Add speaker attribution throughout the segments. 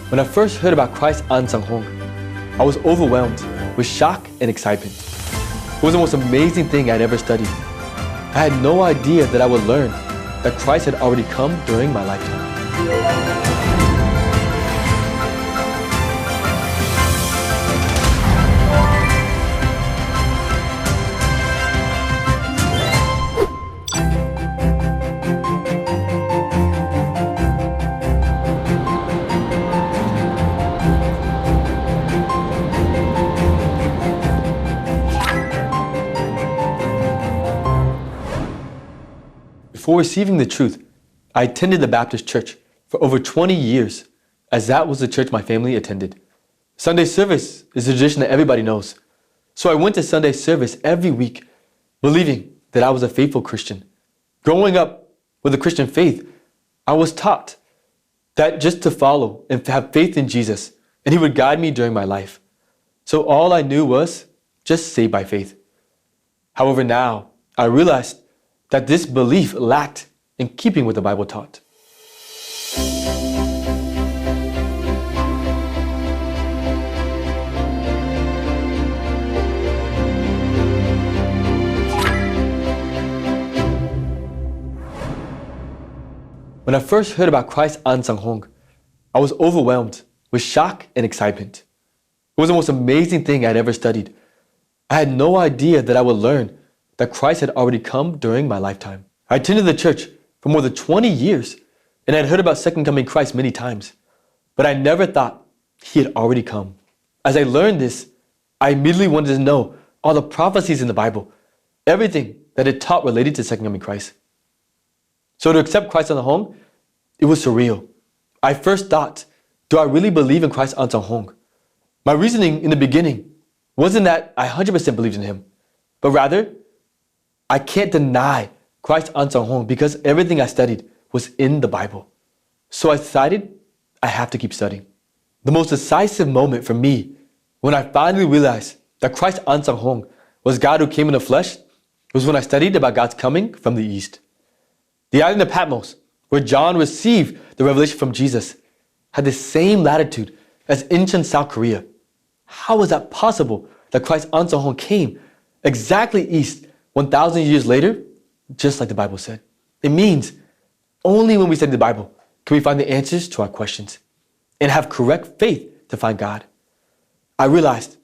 Speaker 1: When I first heard about Christ Ansanγκχόνγκ, I was overwhelmed with shock and excitement. It was the most amazing thing I'd ever studied. I had no idea that I would learn that Christ had already come during my lifetime. Before receiving the truth, I attended the Baptist church for over 20 years, as that was the church my family attended. Sunday service is a tradition that everybody knows. So I went to Sunday service every week, believing that I was a faithful Christian. Growing up with a Christian faith, I was taught that just to follow and have faith in Jesus, and He would guide me during my life. So all I knew was just saved by faith. However, now I realized that this belief lacked in keeping with the Bible taught. When I first heard about Christ Ansanγκχόνγκ, I was overwhelmed with shock and excitement. It was the most amazing thing I'd ever studied. I had no idea that I would learn that Christ had already come during my lifetime. I attended the church for more than 20 years, and I'd heard about Second Coming Christ many times, but I never thought He had already come. As I learned this, I immediately wanted to know all the prophecies in the Bible, everything that it taught related to Second Coming Christ. So to accept Christ Ansanγκχόνγκ, it was surreal. I first thought, do I really believe in Christ Ansanγκχόνγκ? My reasoning in the beginning wasn't that I 100% believed in Him, but rather, I can't deny Christ Ansanγκχόνγκ because everything I studied was in the Bible. So I decided I have to keep studying. The most decisive moment for me when I finally realized that Christ Ansanγκχόνγκ was God who came in the flesh was when I studied about God's coming from the east. The island of Patmos, where John received the revelation from Jesus, had the same latitude as ancient South Korea. How is that possible that Christ Ansanγκχόνγκ came exactly east 1,000 years later, just like the Bible said? It means only when we study the Bible can we find the answers to our questions and have correct faith to find God. I realized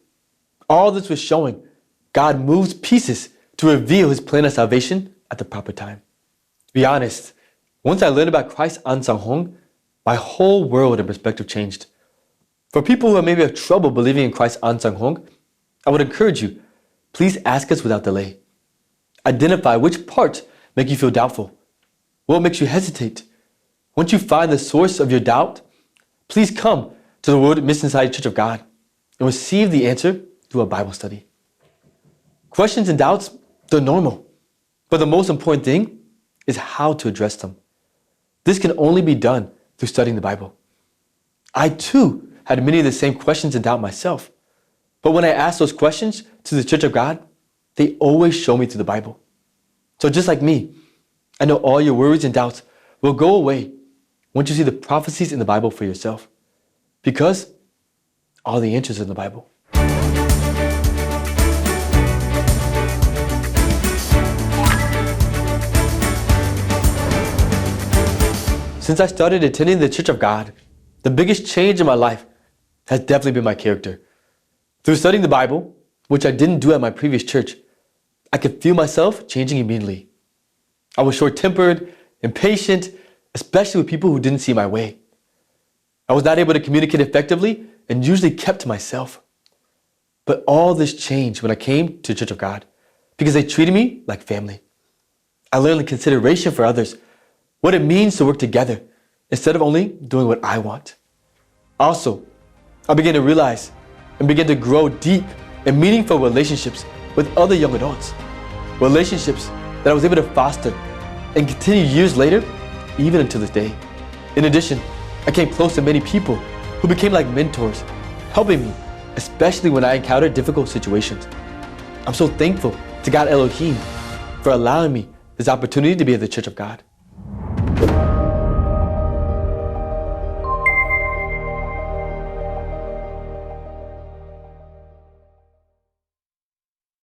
Speaker 1: all this was showing God moves pieces to reveal His plan of salvation at the proper time. To be honest, once I learned about Christ Ansanγκχόνγκ, my whole world and perspective changed. For people who maybe have trouble believing in Christ Ansanγκχόνγκ, I would encourage you, please ask us without delay. Identify which parts make you feel doubtful. What makes you hesitate? Once you find the source of your doubt, please come to the World Mission Society Church of God and receive the answer through a Bible study. Questions and doubts, they're normal. But the most important thing is how to address them. This can only be done through studying the Bible. I too had many of the same questions and doubt myself. But when I asked those questions to the Church of God, they always show me through the Bible. So just like me, I know all your worries and doubts will go away once you see the prophecies in the Bible for yourself. Because all the answers are in the Bible. Since I started attending the Church of God, the biggest change in my life has definitely been my character. Through studying the Bible, which I didn't do at my previous church, I could feel myself changing immediately. I was short-tempered, impatient, especially with people who didn't see my way. I was not able to communicate effectively and usually kept to myself. But all this changed when I came to the Church of God because they treated me like family. I learned the consideration for others, what it means to work together instead of only doing what I want. Also, I began to realize and began to grow deep and meaningful relationships with other young adults. Relationships that I was able to foster and continue years later, even until this day. In addition, I came close to many people who became like mentors, helping me, especially when I encountered difficult situations. I'm so thankful to God Elohim for allowing me this opportunity to be at the Church of God.